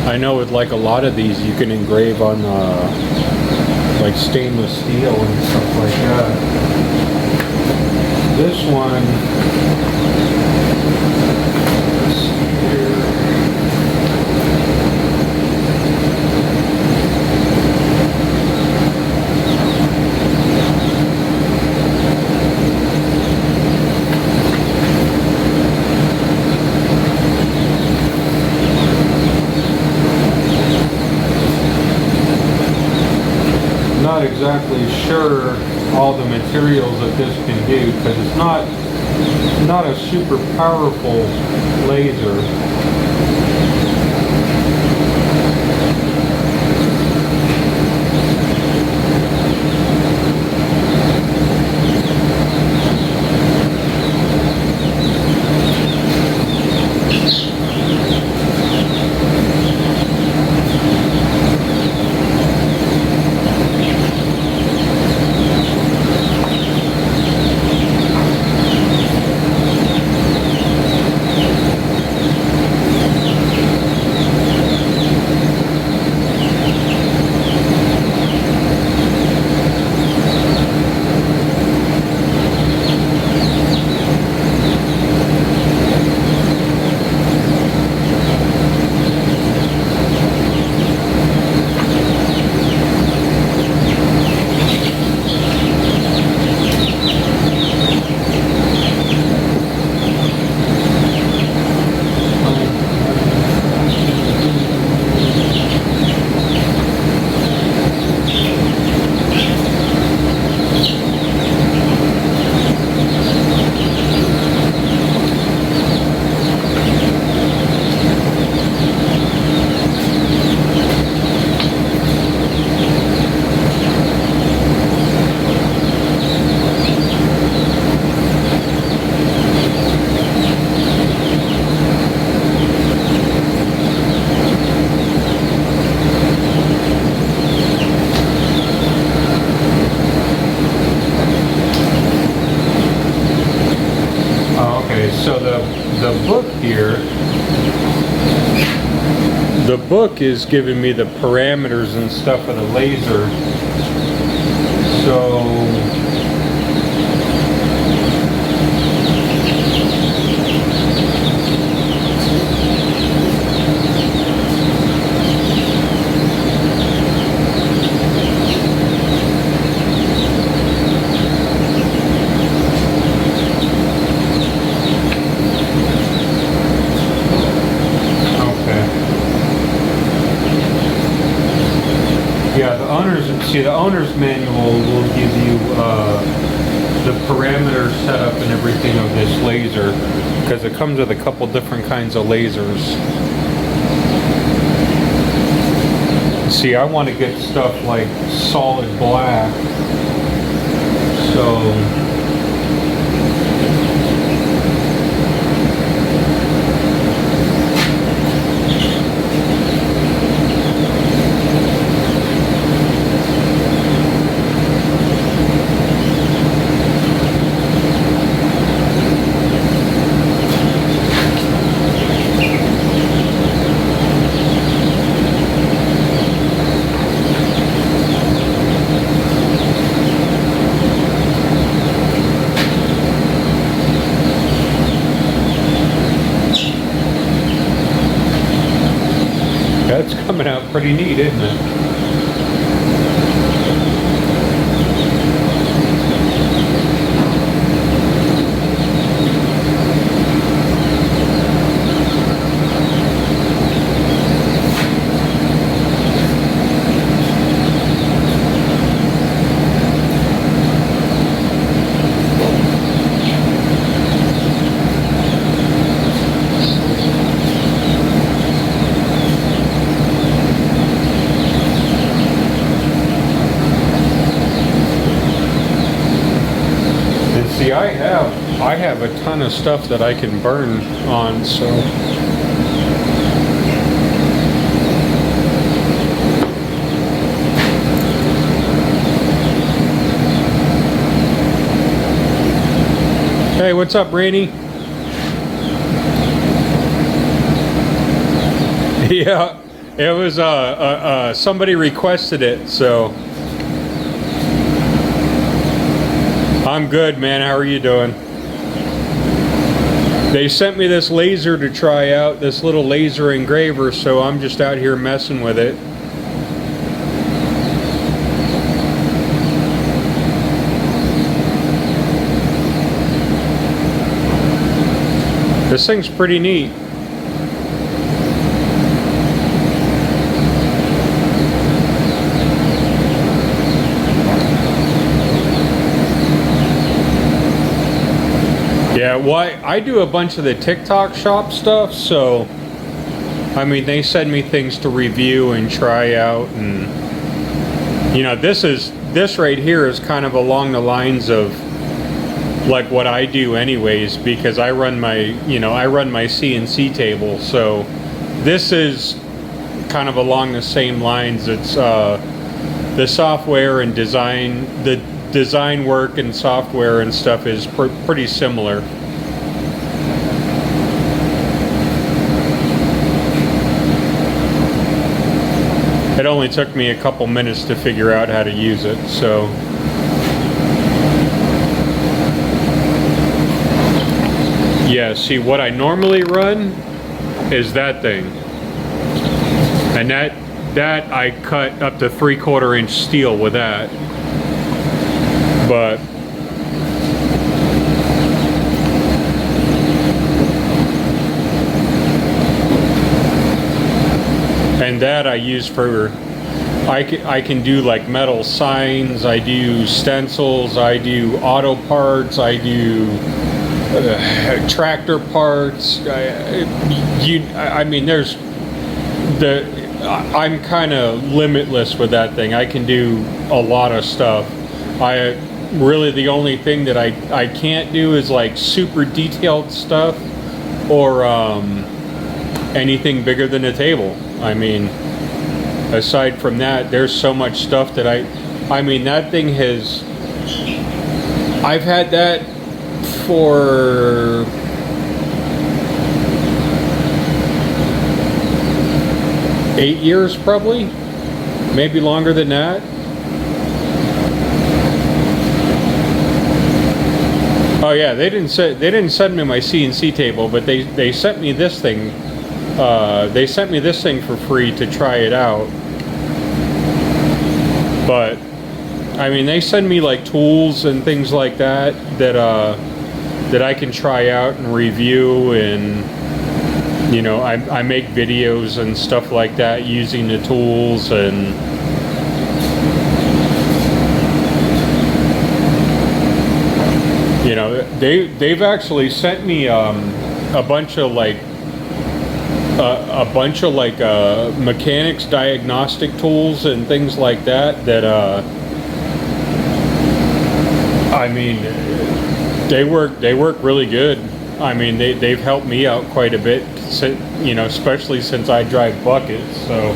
I know with like a lot of these you can engrave on like stainless steel and stuff like that. This one, let's see here. Not exactly sure all the materials that this can do because it's not a super powerful laser. So the book here, the book is giving me the parameters and stuff of the laser. So the owner's manual will give you the parameter setup and everything of this laser because it comes with a couple different kinds of lasers. See, I want to get stuff like solid black, so that's coming out pretty neat, isn't it? See, I have a ton of stuff that I can burn on, so hey, what's up, Rainy? Yeah, It was somebody requested it, so I'm good, man. How are you doing? They sent me this laser to try out, this little laser engraver, so I'm just out here messing with it. This thing's pretty neat. Yeah, well, I do a bunch of the TikTok shop stuff, so I mean, they send me things to review and try out, and you know, this right here is kind of along the lines of like what I do anyways, because I run my CNC table, so this is kind of along the same lines. It's the software and the design work and software and stuff is pretty similar. It only took me a couple minutes to figure out how to use it, so yeah, see, what I normally run is that thing, and that I cut up to 3/4 inch steel with that. But and that I use for, I can do like metal signs, I do stencils, I do auto parts, I do tractor parts. I mean, there's I'm kind of limitless with that thing. I can do a lot of stuff. Really, the only thing that I can't do is like super detailed stuff or anything bigger than a table. I mean, aside from that, there's so much stuff that I mean, that thing I've had that for eight years probably, maybe longer than that. Oh yeah, they didn't send me my CNC table, but they sent me this thing. They sent me this thing for free to try it out. But I mean, they send me like tools and things like that that I can try out and review, and you know, I make videos and stuff like that using the tools, and you know, they've actually sent me a bunch of mechanics diagnostic tools and things like that I mean, they work really good. I mean, they've helped me out quite a bit, you know, especially since I drive buckets, so.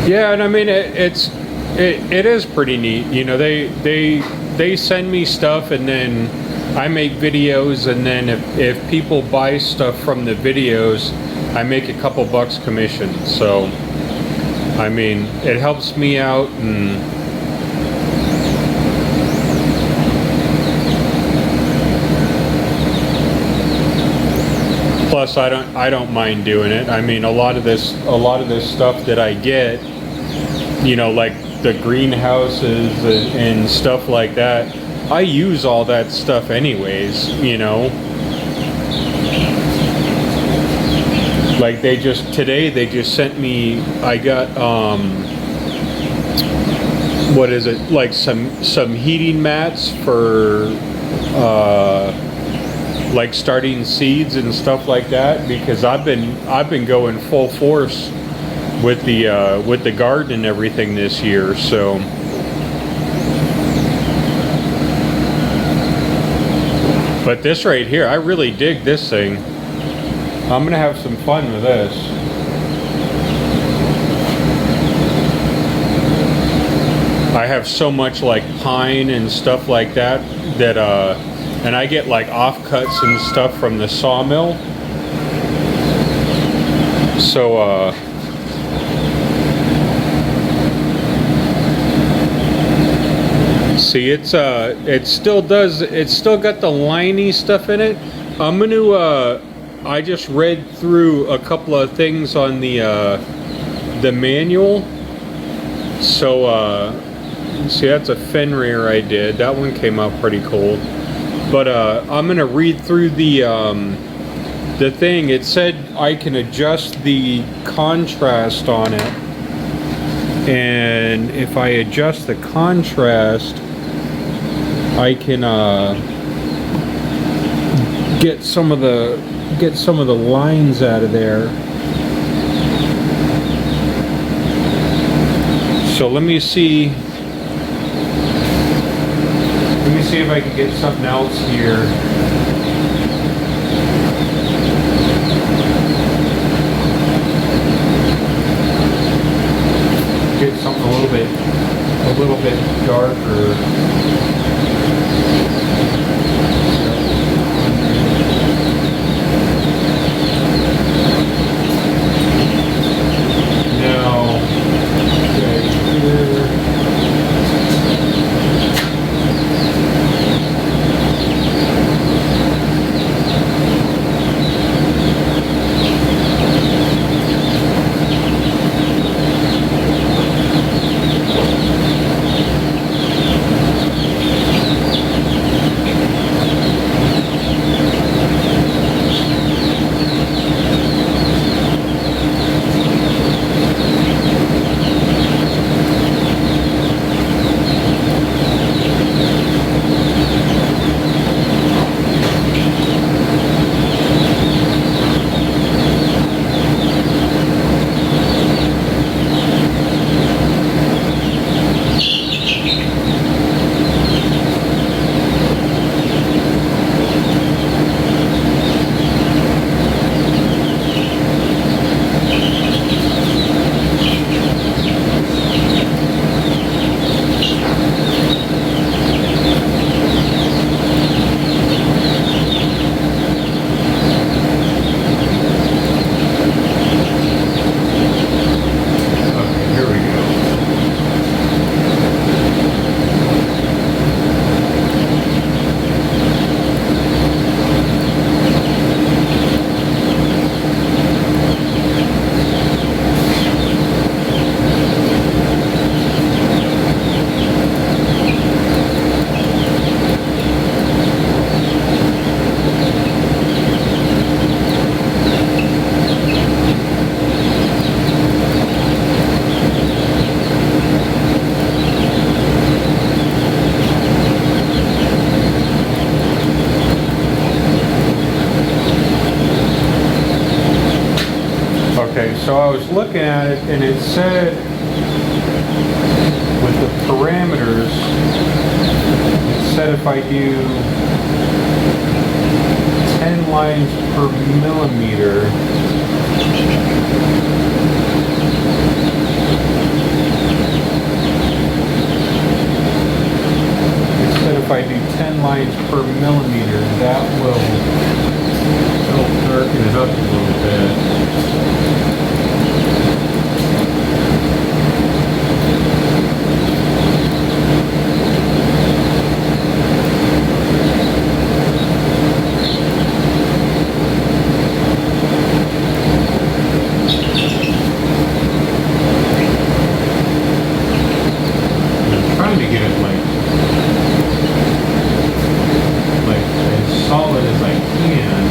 Yeah, and I mean, it is pretty neat. You know, they send me stuff, and then I make videos, and then if people buy stuff from the videos, I make a couple bucks commission. So I mean, it helps me out, and plus I don't mind doing it. I mean, a lot of this stuff that I get, you know, like the greenhouses and stuff like that, I use all that stuff anyways, you know. Like today they just sent me, I got, what is it, like some heating mats for, like starting seeds and stuff like that, because I've been going full force with the garden and everything this year. So but this right here, I really dig this thing. I'm gonna have some fun with this. I have so much like pine and stuff like that and I get like offcuts and stuff from the sawmill. So see, it's still got the liney stuff in it. I'm gonna I just read through a couple of things on the manual. So see, that's a Fenrir I did. That one came out pretty cool. But I'm gonna read through the thing. It said I can adjust the contrast on it, and if I adjust the contrast, I can get some of the lines out of there. So let me see if I can get something else here. Get something a little bit darker. So I was looking at it, and it said with the parameters, it said if I do 10 lines per millimeter, it said if I do 10 lines per millimeter, that will help darken it up a little bit. Solid as I can.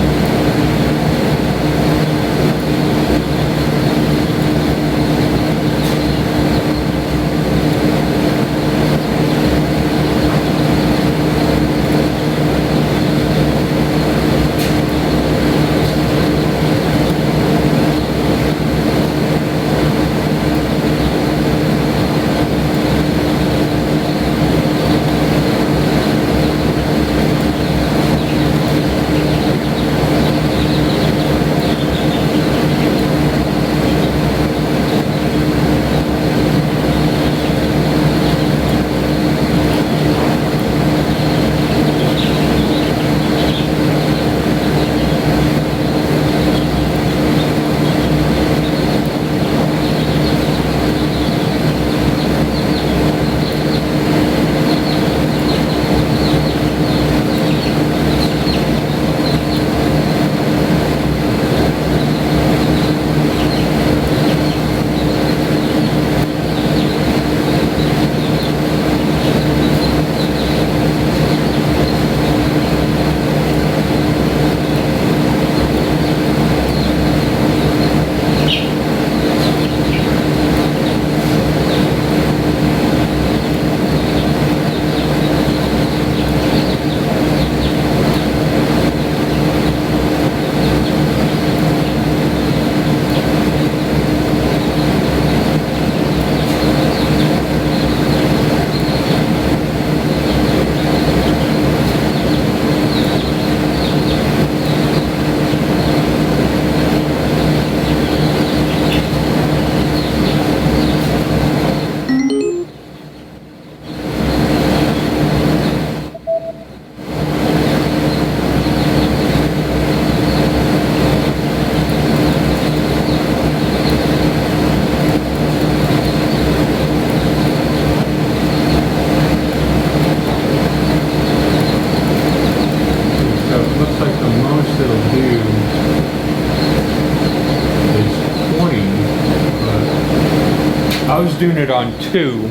was doing it on 2.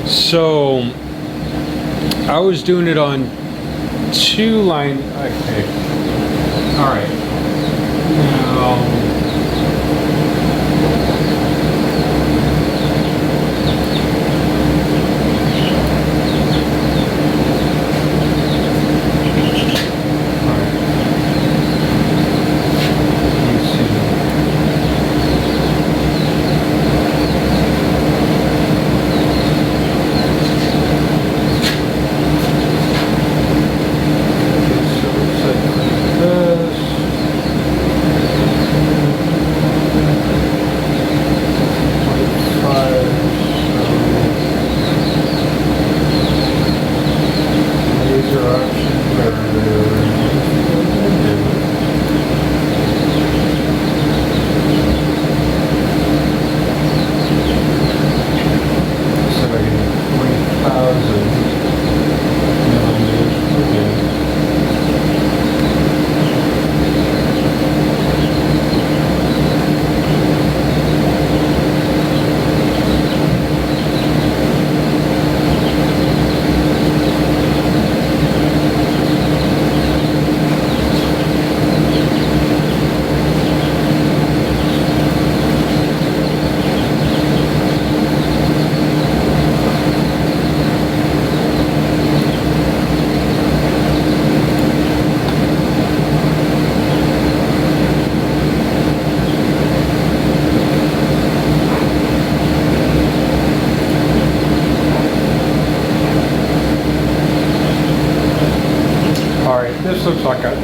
So I was doing it on 2 line. Okay. All right. Now.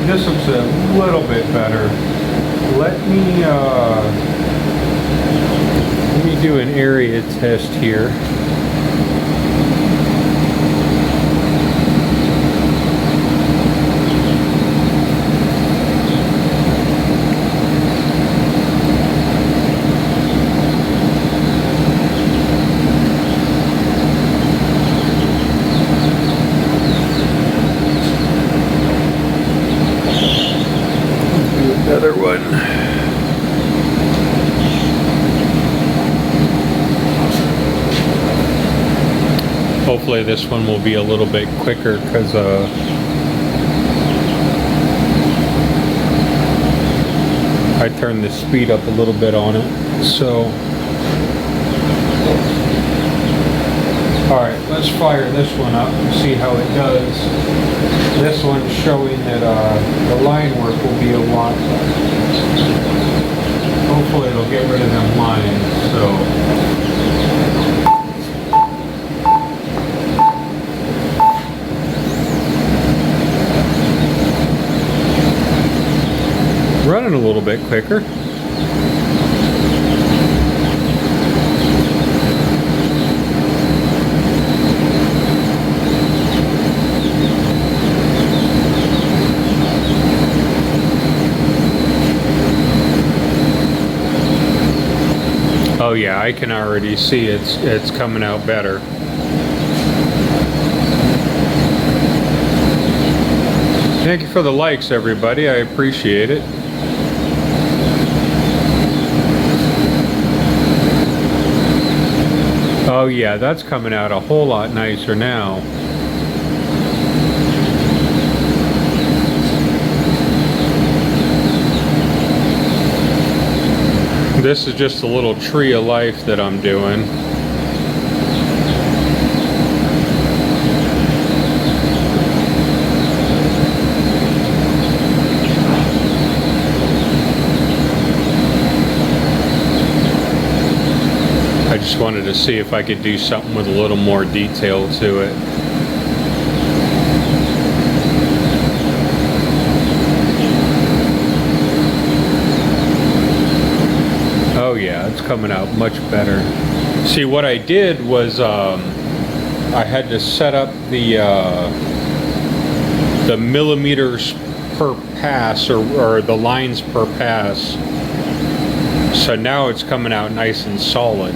This looks a little bit better. Let me do an area test here. Another one. Hopefully this one will be a little bit quicker because I turned the speed up a little bit on it. So, alright, let's fire this one up and see how it does. This one's showing that the line work will be a lot. Hopefully it'll get rid of them lines. So running a little bit quicker. Oh yeah, I can already see it's coming out better. Thank you for the likes, everybody. I appreciate it. Oh yeah, that's coming out a whole lot nicer now. This is just a little tree of life that I'm doing. I just wanted to see if I could do something with a little more detail to it. Oh yeah, it's coming out much better. See, what I did was I had to set up the millimeters per pass or the lines per pass. So now it's coming out nice and solid.